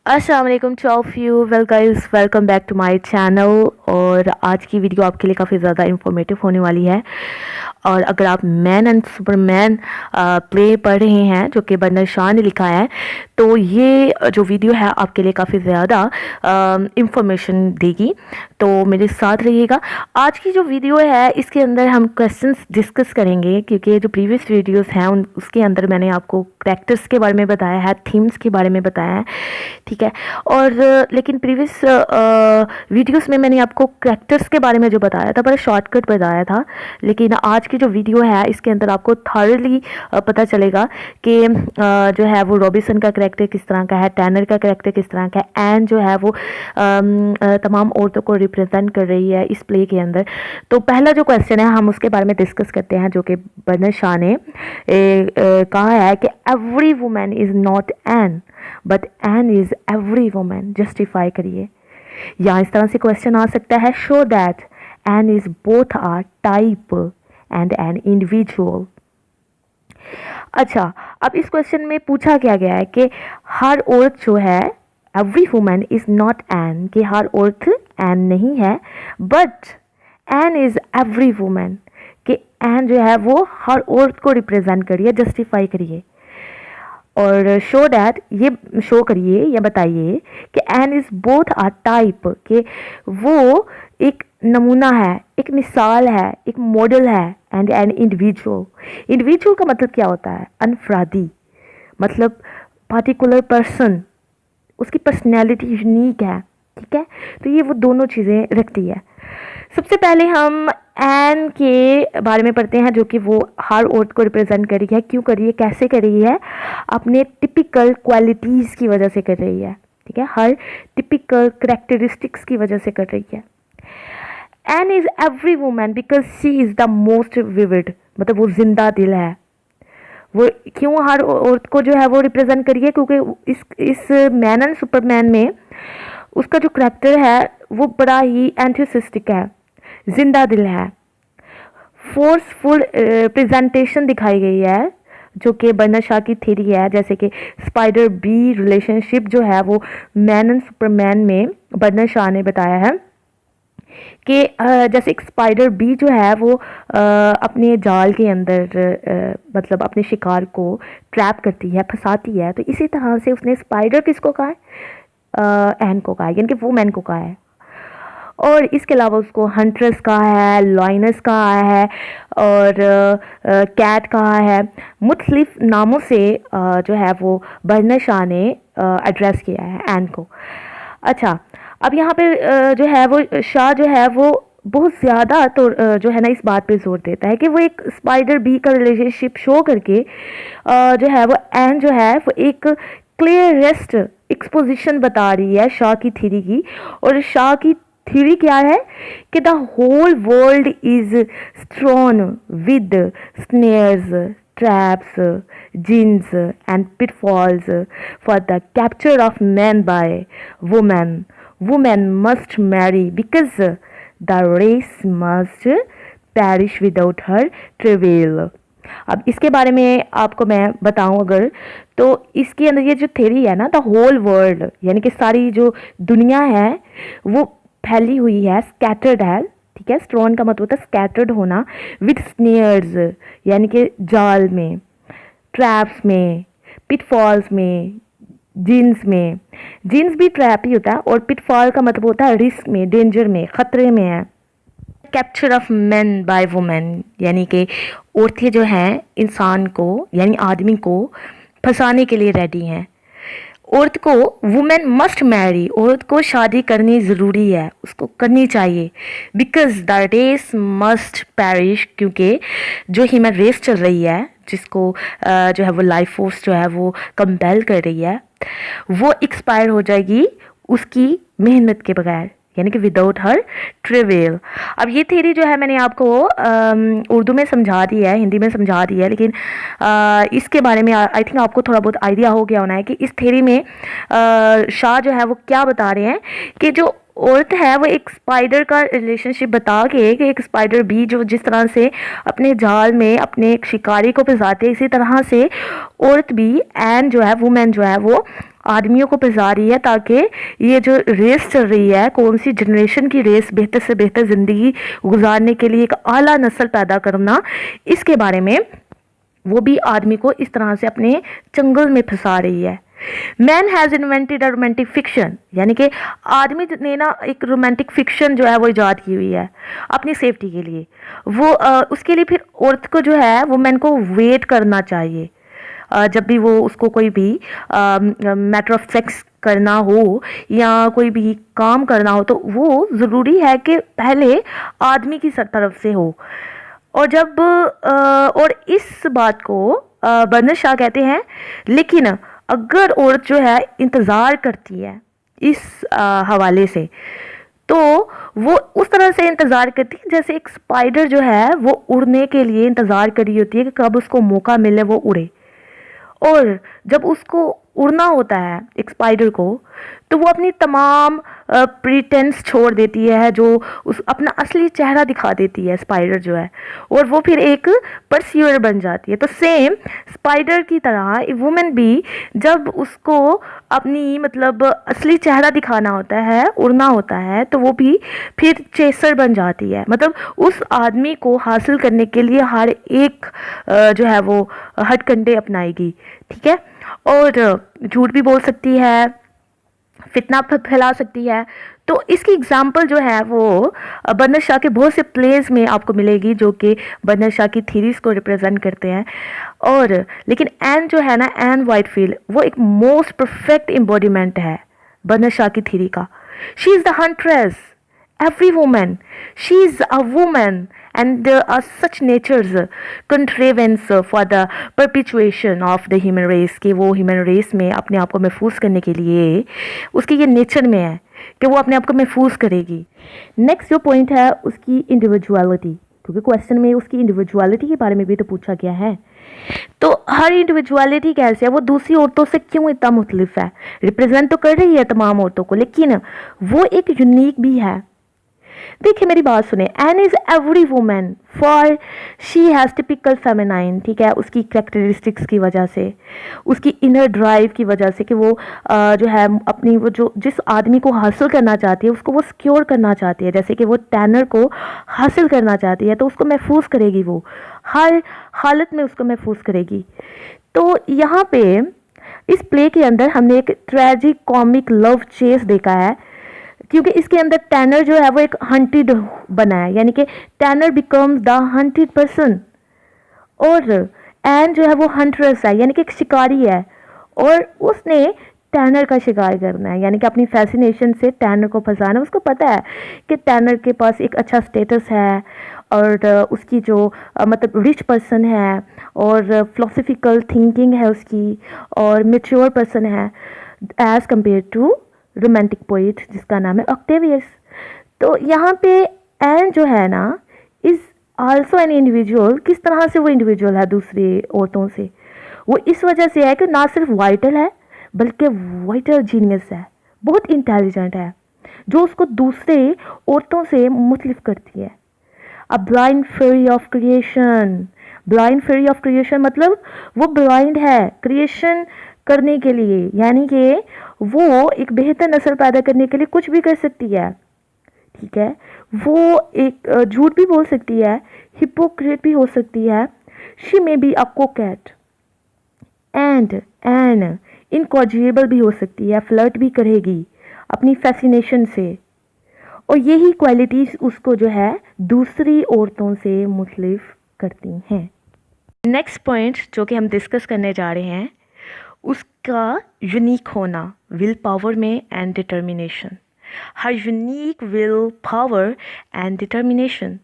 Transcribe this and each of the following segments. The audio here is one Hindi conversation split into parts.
अस्सलाम वालेकुम to of you. Well guys, welcome back to my channel. और आज की वीडियो आपके लिए काफ़ी ज़्यादा इंफॉर्मेटिव होने वाली है। और अगर आप मैन एंड सुपरमैन प्ले पढ़ रहे हैं जो कि बर्नर शाह ने लिखा है, तो ये जो वीडियो है आपके लिए काफ़ी ज़्यादा इंफॉर्मेशन देगी, तो मेरे साथ रहिएगा। आज की जो वीडियो है इसके अंदर हम क्वेश्चंस डिस्कस करेंगे, क्योंकि जो प्रीवियस वीडियोस हैं उसके अंदर मैंने आपको करैक्टर्स के बारे में बताया है, थीम्स के बारे में बताया है, ठीक है। और लेकिन प्रीवियस वीडियोस में मैंने आपको करैक्टर्स के बारे में जो बताया था बड़ा शॉर्टकट बताया था, लेकिन आज की जो वीडियो है इसके अंदर आपको थॉरली पता चलेगा कि जो है वो रॉबिन्सन का करैक्टर किस तरह का है, टैनर का करैक्टर किस तरह का है, एंड जो है वो तमाम औरतों को रिप्रेजेंट कर रही है इस प्ले के अंदर। तो पहला जो क्वेश्चन है हम उसके बारे में डिस्कस करते हैं, जो कि बर्नर शाह ने कहा है कि every women is not Ann but Ann is every woman. Justify करिए। या इस तरह से क्वेश्चन आ सकता है, show that Ann is both a type and an individual. अच्छा, अब इस क्वेश्चन में पूछा क्या गया है कि हर औरत जो है, every woman is not Ann, कि हर औरत एन नहीं है, but Ann is every woman, कि एन जो है वो हर औरत को रिप्रेजेंट करिए। जस्टिफाई करिए और शो डैट, ये शो करिए या बताइए कि Ann is both a type, कि वो एक नमूना है, एक मिसाल है, एक मॉडल है, एंड एन इंडिविजुअल। इंडिविजुअल का मतलब क्या होता है? अनफरादी, मतलब पार्टिकुलर पर्सन, उसकी पर्सनैलिटी यूनिक है, ठीक है। तो ये वो दोनों चीज़ें रखती है। सबसे पहले हम एन के बारे में पढ़ते हैं, जो कि वो हर औरत को रिप्रेजेंट कर रही है। क्यों कर रही है, कैसे कर रही है? अपने टिपिकल क्वालिटीज़ की वजह से कर रही है, ठीक है। हर टिपिकल करेक्टरिस्टिक्स की वजह से कर रही है। Ann is every woman because she is the most vivid, मतलब वो जिंदा दिल है। वो क्यों हर औरत को जो है वो रिप्रेजेंट करिए? क्योंकि इस मैन एंड सुपरमैन में उसका जो करैक्टर है वो बड़ा ही एंथुसिस्टिक है, जिंदा दिल है। फोर्सफुल प्रेजेंटेशन दिखाई गई है, जो कि बर्नर शाह की थ्योरी है। जैसे कि स्पाइडर बी रिलेशनशिप जो है वो मैन एंड सुपरमैन में बर्नर शाह ने बताया है कि जैसे एक स्पाइडर बी जो है वो अपने जाल के अंदर मतलब अपने शिकार को ट्रैप करती है, फंसाती है। तो इसी तरह से उसने स्पाइडर किसको कहा है? एन को कहा है, यानी कि वुमेन को कहा है। और इसके अलावा उसको हंट्रेस कहा है, लॉयनस कहा है, और कैट कहा है। मुख्तलिफ नामों से जो है वो बर्नर शाह ने एड्रेस किया है एन को। अच्छा, अब यहाँ पे जो है वो शाह जो है वो बहुत ज़्यादा तो जो है ना इस बात पे जोर देता है कि वो एक स्पाइडर बी का रिलेशनशिप शो करके जो है वो एन जो है वो एक क्लियरेस्ट एक्सपोजिशन बता रही है शाह की थ्योरी की। और शाह की थ्योरी क्या है कि the whole world is strewn with snares, traps, gins and pitfalls for the capture of man by women. Women must marry because the race must perish without her travail. अब इसके बारे में आपको मैं बताऊं अगर, तो इसके अंदर ये जो थ्योरी है ना, द होल वर्ल्ड, यानी कि सारी जो दुनिया है वो फैली हुई है, स्कैटर्ड है, ठीक है। स्ट्रॉन का मतलब होता है स्कैटर्ड होना, विद स्नेयर्स यानी कि जाल में, ट्रैप्स में, पिटफॉल्स में, जिन्स में। जिन्स भी ट्रैप ही होता है, और पिटफॉल का मतलब होता है रिस्क में, डेंजर में, खतरे में है। Capture of man by women, यानी कि औरतें जो हैं इंसान को यानी आदमी को फंसाने के लिए रेडी हैं। औरत को वुमेन मस्ट मैरी, औरत को शादी करनी ज़रूरी है, उसको करनी चाहिए। Because the race must perish, क्योंकि जो ह्यूमन रेस चल रही है, जिसको जो है वो लाइफ फोर्स जो है वो कंपेल कर रही है, वो एक्सपायर हो जाएगी उसकी मेहनत के बगैर, यानी कि विदाउट हर ट्रेवेल। अब ये थ्योरी जो है मैंने आपको उर्दू में समझा दी है, हिंदी में समझा दी है, लेकिन इसके बारे में आई थिंक आपको थोड़ा बहुत आइडिया हो गया होना है कि इस थ्योरी में शाह जो है वो क्या बता रहे हैं कि जो औरत है वो एक स्पाइडर का रिलेशनशिप बता के, कि एक स्पाइडर भी जो जिस तरह से अपने जाल में अपने एक शिकारी को फंसाते है, इसी तरह से औरत भी एंड जो है वुमेन जो है वो आदमियों को फंसा रही है ताकि ये जो रेस चल रही है, कौन सी जनरेशन की रेस बेहतर से बेहतर ज़िंदगी गुजारने के लिए एक आला नस्ल पैदा करना, इसके बारे में वो भी आदमी को इस तरह से अपने चंगुल में फंसा रही है। Man has invented a romantic fiction, यानी कि आदमी ने ना एक रोमांटिक फिक्शन जो है वो इजाद की हुई है अपनी सेफ्टी के लिए। वो उसके लिए फिर औरत को जो है वो मैन को वेट करना चाहिए। जब भी वो उसको कोई भी मैटर ऑफ सेक्स करना हो या कोई भी काम करना हो तो वो ज़रूरी है कि पहले आदमी की तरफ से हो। और जब और इस बात को बर्नर्ड शॉ कहते हैं, लेकिन अगर औरत जो है इंतज़ार करती है इस हवाले से, तो वो उस तरह से इंतज़ार करती है जैसे एक स्पाइडर जो है वो उड़ने के लिए इंतज़ार कर रही होती है कि कब उसको मौका मिले वो उड़े। और जब उसको उड़ना होता है एक स्पाइडर को, तो वो अपनी तमाम प्रीटेंस छोड़ देती है, जो उस अपना असली चेहरा दिखा देती है स्पाइडर जो है, और वो फिर एक परस्यूअर बन जाती है। तो सेम स्पाइडर की तरह ए वुमेन भी जब उसको अपनी मतलब असली चेहरा दिखाना होता है, उड़ना होता है, तो वो भी फिर चेसर बन जाती है। मतलब उस आदमी को हासिल करने के लिए हर एक जो है वो हथकंडे अपनाएगी, ठीक है। और झूठ भी बोल सकती है, फितना फैला सकती है। तो इसकी एग्जाम्पल जो है वो बर्नर्ड शॉ के बहुत से प्लेज में आपको मिलेगी जो कि बर्नर्ड शॉ की थीरीज को रिप्रेजेंट करते हैं। और लेकिन एन जो है ना, एन वाइटफील्ड, वो एक मोस्ट परफेक्ट एम्बॉडीमेंट है बर्नर्ड शॉ की थीरी का। She is the huntress, every woman, she is a woman, and there are such nature's contrivance for the perpetuation of the human race, कि वो human race में अपने आप को महफूज करने के लिए उसकी ये नेचर में है कि वो अपने आप को महफूज करेगी। नेक्स्ट जो पॉइंट है उसकी इंडिविजुअलिटी, क्योंकि क्वेश्चन में उसकी इंडिविजुअलिटी के बारे में भी तो पूछा गया है। तो हर इंडिविजुअलिटी कैसे है, वो दूसरी औरतों से क्यों इतना मुख्तलिफ है? रिप्रेजेंट तो कर रही है तमाम औरतों को, लेकिन वो एक यूनिक भी है। देखिए मेरी बात सुने, Ann is every women for she has typical feminine, ठीक है, उसकी कैरेक्टरिस्टिक्स की वजह से, उसकी इनर ड्राइव की वजह से कि वो जो है अपनी वो जो जिस आदमी को हासिल करना चाहती है उसको वो सिक्योर करना चाहती है। जैसे कि वो टैनर को हासिल करना चाहती है तो उसको महफूज करेगी, वो हर हालत में उसको महफूज करेगी। तो यहाँ पे इस प्ले के अंदर हमने एक ट्रेजिक कॉमिक लव चेस देखा है, क्योंकि इसके अंदर टैनर जो है वो एक हंटेड बना है, यानी कि Tanner becomes the hunted person, और एन जो है वो हंट्रेस है, यानी कि एक शिकारी है, और उसने टैनर का शिकार करना है, यानी कि अपनी फैसिनेशन से टैनर को फंसाना। उसको पता है कि टैनर के पास एक अच्छा स्टेटस है और उसकी जो मतलब रिच पर्सन है और फिलोसफिकल थिंकिंग है उसकी, और मेच्योर पर्सन है as compare to romantic poet जिसका नाम है ऑक्टेवियस। तो यहाँ पे एन जो है ना इज़ आल्सो एन इंडिविजुअल। किस तरह से वो इंडिविजुअल है दूसरी औरतों से? वो इस वजह से है कि ना सिर्फ वाइटल है बल्कि वाइटल जीनियस है, बहुत इंटेलिजेंट है, जो उसको दूसरे औरतों से मुख्तलिफ करती है। A blind fury of creation, blind fury of creation मतलब वो ब्लाइंड है क्रिएशन करने के लिए, यानी कि वो एक बेहतर नस्ल पैदा करने के लिए कुछ भी कर सकती है, ठीक है। वो एक झूठ भी बोल सकती है, हिपोक्रेट भी हो सकती है, she may be a coquette and an incorrigible भी हो सकती है, फ्लर्ट भी करेगी अपनी फैसिनेशन से, और यही क्वालिटीज़ उसको जो है दूसरी औरतों से मुख्तलिफ करती हैं। नेक्स्ट पॉइंट जो कि हम डिस्कस करने जा रहे हैं उसका यूनिक होना विल पावर में and determination. Her unique will power and determination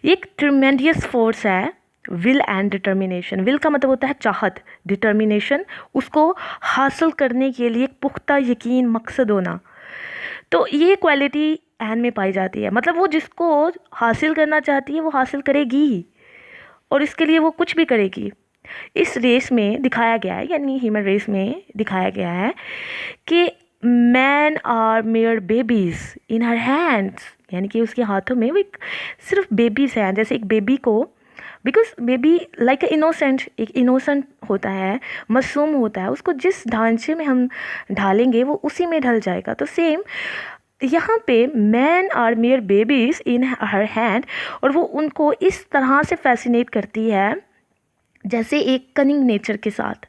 एक ट्रिमेंडियस फोर्स है। विल एंड डिटर्मिनेशन, विल का मतलब होता है चाहत, डिटर्मिनेशन उसको हासिल करने के लिए एक पुख्ता यकीन, मकसद होना। तो ये क्वालिटी एन में पाई जाती है, मतलब वो जिसको हासिल करना चाहती है वो हासिल करेगी और इसके लिए वो कुछ भी करेगी। इस रेस में दिखाया गया है, यानी ह्यूमन रेस में दिखाया गया है कि man are mere babies in her hands, यानी कि उसके हाथों में वो एक सिर्फ बेबीज़ हैं। जैसे एक बेबी को because may be like innocent, एक इनोसेंट होता है, मासूम होता है, उसको जिस ढांचे में हम ढालेंगे वो उसी में ढल जाएगा। तो सेम यहाँ पे man are mere babies in her hand, और वो उनको इस तरह से फैसिनेट करती है जैसे एक कनिंग नेचर के साथ।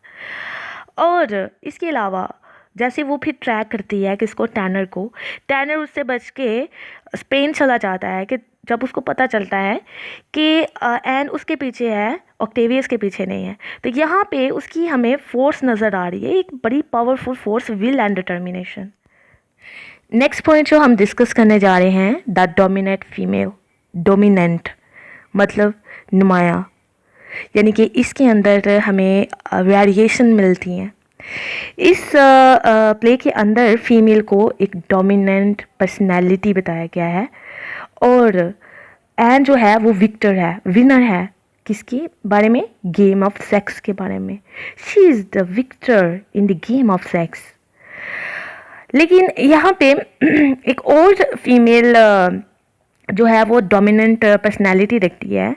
और इसके अलावा जैसे वो फिर ट्रैक करती है किसको, टैनर को, टैनर उससे बच के स्पेन चला जाता है कि जब उसको पता चलता है कि एन उसके पीछे है, ऑक्टेवियस के पीछे नहीं है। तो यहाँ पे उसकी हमें फोर्स नज़र आ रही है, एक बड़ी powerful force, will and determination. Next point जो हम डिस्कस करने जा रहे हैं, द डोमिनेट फीमेल। डोमिनेंट मतलब नुमाया, यानी कि इसके अंदर हमें वेरिएशन मिलती हैं। इस प्ले के अंदर फीमेल को एक डोमिनेंट पर्सनैलिटी बताया गया है, और एन जो है वो विक्टर है, विनर है। किसके बारे में? गेम ऑफ सेक्स के बारे में। She is the victor in the game of sex. लेकिन यहाँ पे एक और फीमेल जो है वो डोमिनेंट पर्सनैलिटी रखती है,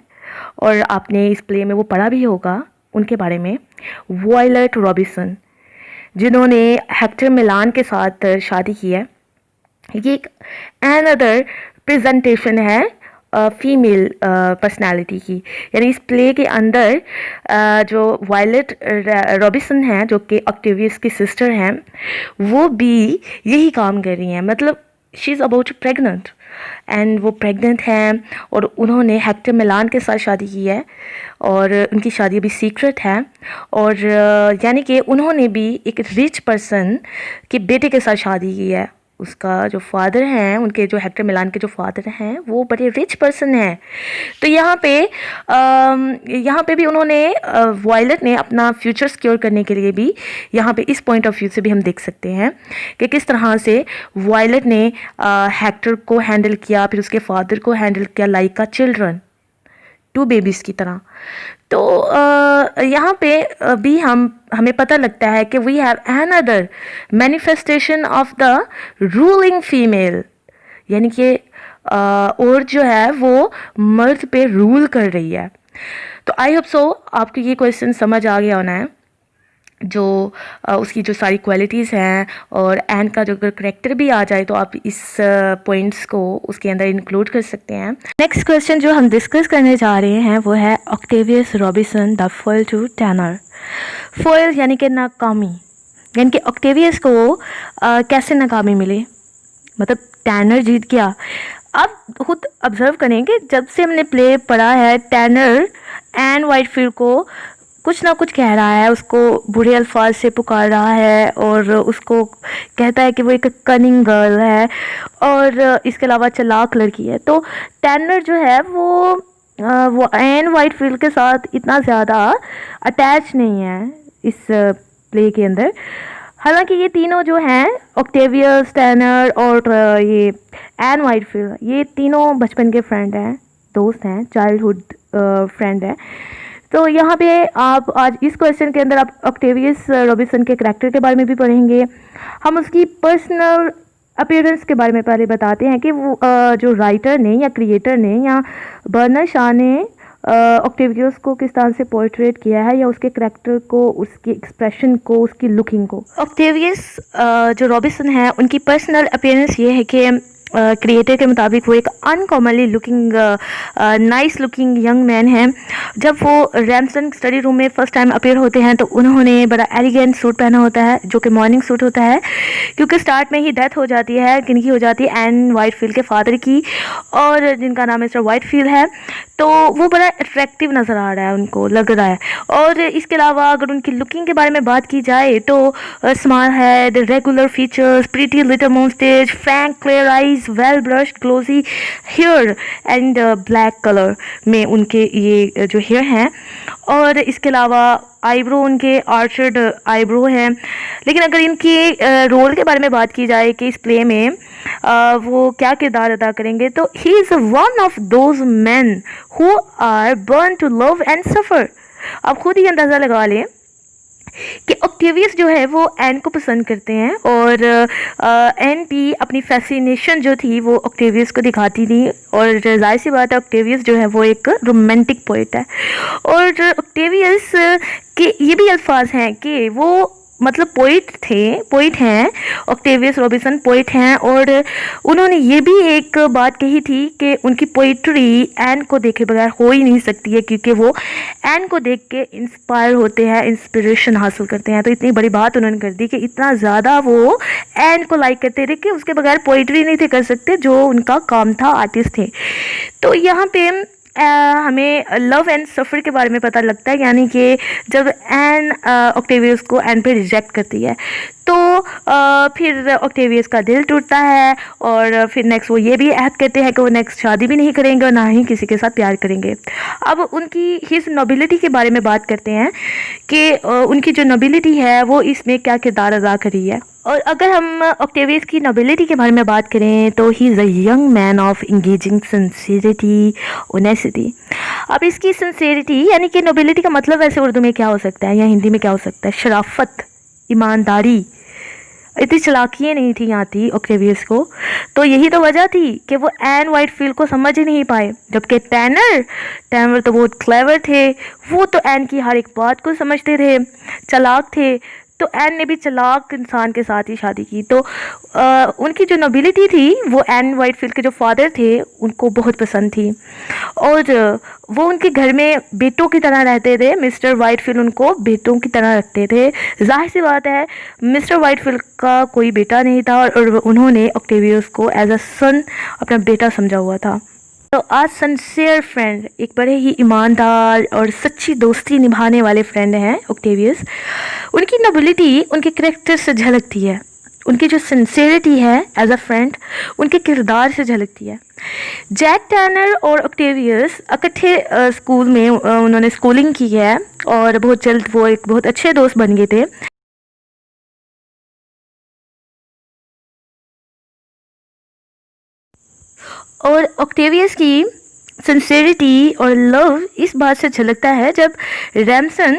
और आपने इस प्ले में वो पढ़ा भी होगा उनके बारे में, वॉयलेट रॉबिन्सन, जिन्होंने हेक्टर मिलान के साथ शादी की है। ये एक अनदर प्रेजेंटेशन है फीमेल पर्सनालिटी की। यानी इस प्ले के अंदर जो वायलेट रॉबिन्सन हैं, जो कि ऑक्टेवियस की सिस्टर हैं, वो भी यही काम कर रही हैं। मतलब she is about pregnant, and वो प्रेग्नेंट हैं, और उन्होंने हेक्टर मिलान के साथ शादी की है, और उनकी शादी अभी सीक्रेट है। और यानी कि उन्होंने भी एक रिच पर्सन के बेटे के साथ शादी की है। उसका जो फादर हैं, उनके जो हेक्टर मिलान के जो फादर हैं, वो बड़े रिच पर्सन हैं। तो यहाँ पे भी उन्होंने वॉयलेट ने अपना फ्यूचर सिक्योर करने के लिए भी, यहाँ पे इस पॉइंट ऑफ व्यू से भी हम देख सकते हैं कि किस तरह से वॉयलेट ने हेक्टर को हैंडल किया, फिर उसके फादर को हैंडल किया लाइक अ चिल्ड्रन, 2 बेबीज़ की तरह। तो यहाँ पे भी हमें पता लगता है कि we have another manifestation of the ruling female, यानी कि और जो है वो मर्द पे रूल कर रही है। तो आई होप सो आपको ये क्वेश्चन समझ आ गया होना है, जो उसकी जो सारी क्वालिटीज़ हैं, और एन का जो अगर करेक्टर भी आ जाए तो आप इस पॉइंट्स को उसके अंदर इंक्लूड कर सकते हैं। नेक्स्ट क्वेश्चन जो हम डिस्कस करने जा रहे हैं वो है Octavius Robinson the foil to Tanner. Foil यानी कि नाकामी, यानी कि ऑक्टेवियस को कैसे नाकामी मिली, मतलब टैनर जीत गया। अब खुद ऑब्जर्व करेंगे, जब से हमने प्ले पढ़ा है, टैनर एन वाइटफील्ड को कुछ ना कुछ कह रहा है, उसको बुरे अल्फाज से पुकार रहा है, और उसको कहता है कि वो एक कनिंग गर्ल है, और इसके अलावा चालाक लड़की है। तो टैनर जो है वो एन वाइटफील्ड के साथ इतना ज़्यादा अटैच नहीं है इस प्ले के अंदर। हालांकि ये तीनों जो हैं, ऑक्टेवियस, टैनर और ये एन वाइटफील्ड, ये तीनों बचपन के फ्रेंड हैं, दोस्त हैं, चाइल्डहुड फ्रेंड हैं। तो यहाँ पे आप आज इस क्वेश्चन के अंदर आप ऑक्टेवियस रॉबिन्सन के करैक्टर के बारे में भी पढ़ेंगे। हम उसकी पर्सनल अपीयरेंस के बारे में पहले बताते हैं कि वो जो राइटर ने या क्रिएटर ने या बर्नर शॉ ने ऑक्टेवियस को किस तरह से पोर्ट्रेट किया है, या उसके करैक्टर को, उसकी एक्सप्रेशन को, उसकी लुकिंग को। ऑक्टेवियस जो रॉबिन्सन है, उनकी पर्सनल अपीयरेंस ये है कि क्रिएटर के मुताबिक वो एक uncommonly looking nice looking young man है। जब वो रैमसन स्टडी रूम में फर्स्ट टाइम अपीयर होते हैं तो उन्होंने बड़ा एलिगेंट सूट पहना होता है, जो कि मॉर्निंग सूट होता है, क्योंकि स्टार्ट में ही डेथ हो जाती है, किनकी हो जाती है, एन वाइटफील्ड के फादर की, और जिनका नाम मिस्टर वाइटफील्ड है। तो वो बड़ा अट्रैक्टिव नज़र आ रहा है, उनको लग रहा है। और इसके अलावा अगर उनकी लुकिंग के बारे में बात की जाए तो small head, regular features, pretty little moustaches, frank clear eyes, well brushed glossy hair and black colour में उनके ये जो हेयर हैं। और इसके अलावा आईब्रो उनके आर्चर्ड आईब्रो हैं। लेकिन अगर इनके रोल के बारे में बात की जाए कि इस प्ले में वो क्या किरदार अदा करेंगे, तो he is one of those men who are born to love and suffer. आप खुद ही अंदाज़ा लगा लें कि ऑक्टेवियस जो है वो एन को पसंद करते हैं और एन भी अपनी फैसिनेशन जो थी वो ऑक्टेवियस को दिखाती थी। और जाहिर सी बात है ऑक्टेवियस जो है वो एक रोमांटिक पोइट है और ऑक्टेवियस के ये भी अल्फाज हैं कि वो मतलब पोइट हैं। ऑक्टेवियस रॉबिन्सन पोइट हैं और उन्होंने ये भी एक बात कही थी कि उनकी पोइट्री एन को देखे बगैर हो ही नहीं सकती है, क्योंकि वो एन को देख के इंस्पायर होते हैं, इंस्पिरेशन हासिल करते हैं। तो इतनी बड़ी बात उन्होंने कर दी कि इतना ज़्यादा वो एन को लाइक करते थे कि उसके बगैर पोइट्री नहीं थे कर सकते, जो उनका काम था, आर्टिस्ट थे। तो यहाँ पे हमें लव एंड सफ़र के बारे में पता लगता है, यानी कि जब एन ऑक्टेवियस को एन पे रिजेक्ट करती है तो फिर ऑक्टेवियस का दिल टूटता है और फिर नेक्स्ट वो ये भी ऐड करते हैं कि वो नेक्स्ट शादी भी नहीं करेंगे और ना ही किसी के साथ प्यार करेंगे। अब उनकी हिज नोबिलिटी के बारे में बात करते हैं कि उनकी जो नोबिलिटी है वो इसमें क्या किरदार अदा करी है। और अगर हम ऑक्टेवियस की नोबिलिटी के बारे में बात करें तो he is a young man of engaging sincerity, honesty. अब इसकी सिंसियरिटी यानी कि नोबिलिटी का मतलब वैसे उर्दू में क्या हो सकता है या हिंदी में क्या हो सकता है, शराफत, ईमानदारी। इतनी चालाकियाँ नहीं थी आती ऑक्टेवियस को, तो यही तो वजह थी कि वो एन वाइटफील्ड को समझ ही नहीं पाए। जबकि टैनर तो बहुत क्लेवर थे, वो तो एन की हर एक बात को समझते थे, चालाक थे। तो एन ने भी चालाक इंसान के साथ ही शादी की। तो उनकी जो नोबिलिटी थी वो एन वाइटफील्ड के जो फादर थे उनको बहुत पसंद थी और वो उनके घर में बेटों की तरह रहते थे। मिस्टर वाइटफील्ड उनको बेटों की तरह रखते थे। जाहिर सी बात है मिस्टर वाइटफील्ड का कोई बेटा नहीं था और उन्होंने ऑक्टेवियस को एज अ सन अपना बेटा समझा हुआ था। तो आज सिंसियर फ्रेंड, एक बड़े ही ईमानदार और सच्ची दोस्ती निभाने वाले फ्रेंड हैं ऑक्टेवियस। उनकी नोबिलिटी उनके करैक्टर से झलकती है, उनकी जो सिंसियरिटी है एज अ फ्रेंड उनके किरदार से झलकती है। जैक टैनर और ऑक्टेवियस इकट्ठे स्कूल में उन्होंने स्कूलिंग की है और बहुत जल्द वो एक बहुत अच्छे दोस्त बन गए थे। और ऑक्टेवियस की सिंसियरिटी और लव इस बात से झलकता है जब रैमसन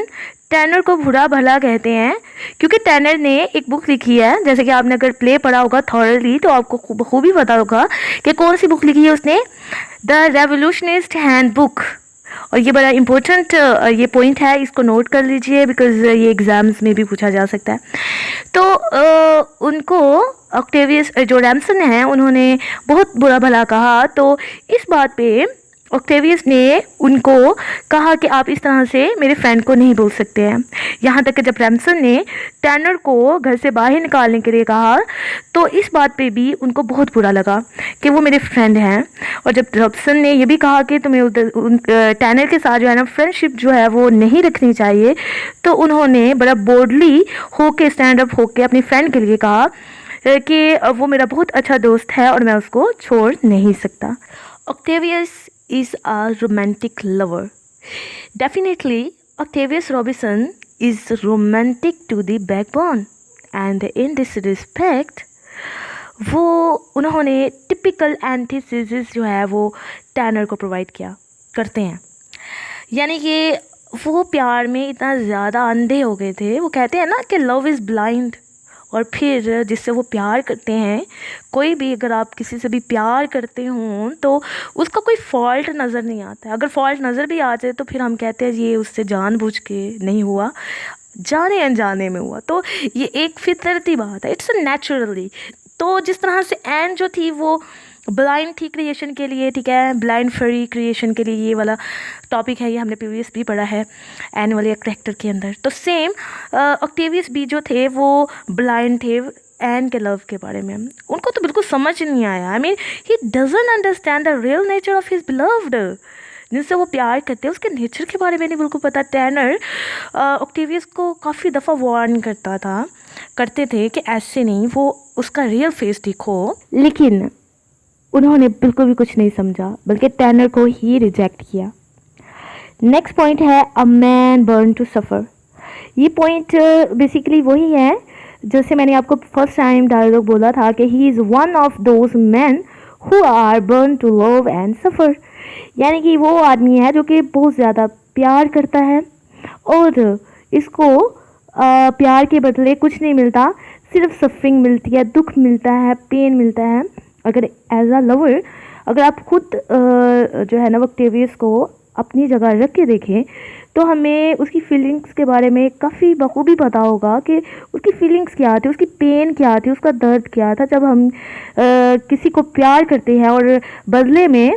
टैनर को बुरा भला कहते हैं, क्योंकि टैनर ने एक बुक लिखी है। जैसे कि आपने अगर प्ले पढ़ा होगा थॉरली तो आपको खूबी पता होगा कि कौन सी बुक लिखी है उसने, द रेवोल्यूशनिस्ट हैंड बुक। और ये बड़ा इम्पोर्टेंट ये पॉइंट है, इसको नोट कर लीजिए बिकॉज ये एग्ज़ाम्स में भी पूछा जा सकता है। तो उनको ऑक्टेवियस जो रैमसन है उन्होंने बहुत बुरा भला कहा। तो इस बात पे ऑक्टेवियस ने उनको कहा कि आप इस तरह से मेरे फ्रेंड को नहीं बोल सकते हैं। यहाँ तक कि जब रैमसन ने टैनर को घर से बाहर निकालने के लिए कहा तो इस बात पे भी उनको बहुत बुरा लगा कि वो मेरे फ्रेंड हैं। और जब रैमसन ने ये भी कहा कि तुम्हें टैनर के साथ जो है ना फ्रेंडशिप जो है वो नहीं रखनी चाहिए, तो उन्होंने बड़ा बोल्डली होके स्टैंड अप होके अपनी फ्रेंड के लिए कहा कि वो मेरा बहुत अच्छा दोस्त है और मैं उसको छोड़ नहीं सकता। Octavius is a romantic lover. Definitely, Octavius Robinson is romantic to the backbone, and in this respect, वो उन्होंने टिपिकल एंटीथेसिस जो है वो टैनर को प्रोवाइड किया करते हैं। यानी कि वो प्यार में इतना ज़्यादा अंधे हो गए थे, वो कहते हैं ना कि लव इज़ ब्लाइंड। और फिर जिससे वो प्यार करते हैं, कोई भी अगर आप किसी से भी प्यार करते हों तो उसका कोई फॉल्ट नज़र नहीं आता है। अगर फॉल्ट नज़र भी आ जाए तो फिर हम कहते हैं ये उससे जानबूझ के नहीं हुआ, जाने अनजाने में हुआ। तो ये एक फितरती बात है, इट्स नेचुरली। तो जिस तरह से एन जो थी वो ब्लाइंड थी क्रिएशन के लिए, ठीक है, ब्लाइंड फ्री क्रिएशन के लिए, ये वाला टॉपिक है, ये हमने प्रीवियस भी पढ़ा है एन वाले करैक्टर के अंदर। तो सेम ऑक्टेवियस भी जो थे वो ब्लाइंड थे एन के लव के बारे में। उनको तो बिल्कुल समझ नहीं आया। I mean he doesn't understand the real nature of his beloved, जिनसे वो प्यार करते हैं उसके नेचर के बारे में नहीं बिल्कुल पता। टैनर ऑक्टेवियस को काफ़ी दफ़ा वार्न करते थे कि ऐसे नहीं, वो उसका रियल फेस देखो, लेकिन उन्होंने बिल्कुल भी कुछ नहीं समझा बल्कि टैनर को ही रिजेक्ट किया। नेक्स्ट पॉइंट है a man born to suffer. ये पॉइंट बेसिकली वही है जैसे मैंने आपको फर्स्ट टाइम डायलॉग बोला था कि he is one of those men who are born to love and suffer. यानी कि वो आदमी है जो कि बहुत ज़्यादा प्यार करता है और इसको प्यार के बदले कुछ नहीं मिलता, सिर्फ सफरिंग मिलती है, दुख मिलता है, पेन मिलता है। अगर एज अ लवर अगर आप खुद जो है ना ऑक्टेवियस को अपनी जगह रख के देखें तो हमें उसकी फीलिंग्स के बारे में काफ़ी बखूबी पता होगा कि उसकी फीलिंग्स क्या थी, उसकी पेन क्या थी, उसका दर्द क्या था जब हम किसी को प्यार करते हैं और बदले में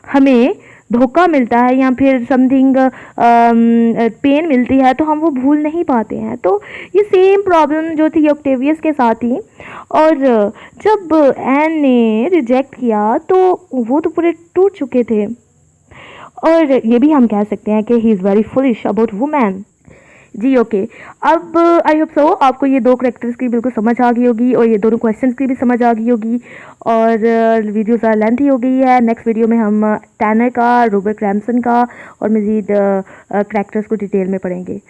हमें धोखा मिलता है या फिर समथिंग पेन मिलती है तो हम वो भूल नहीं पाते हैं। तो ये सेम प्रॉब्लम जो थी ऑक्टेवियस के साथ ही, और जब एन ने रिजेक्ट किया तो वो तो पूरे टूट चुके थे। और ये भी हम कह सकते हैं कि he is very foolish about women. जी ओके, अब आई होप सो आपको ये दो करेक्टर्स की बिल्कुल समझ आ गई होगी और ये दोनों क्वेश्चंस की भी समझ आ गई होगी। और वीडियो ज़्यादा लेंथी हो गई है। नेक्स्ट वीडियो में हम टैनर का, रॉबर्ट रैमसन का और मज़ीद करेक्टर्स को डिटेल में पढ़ेंगे।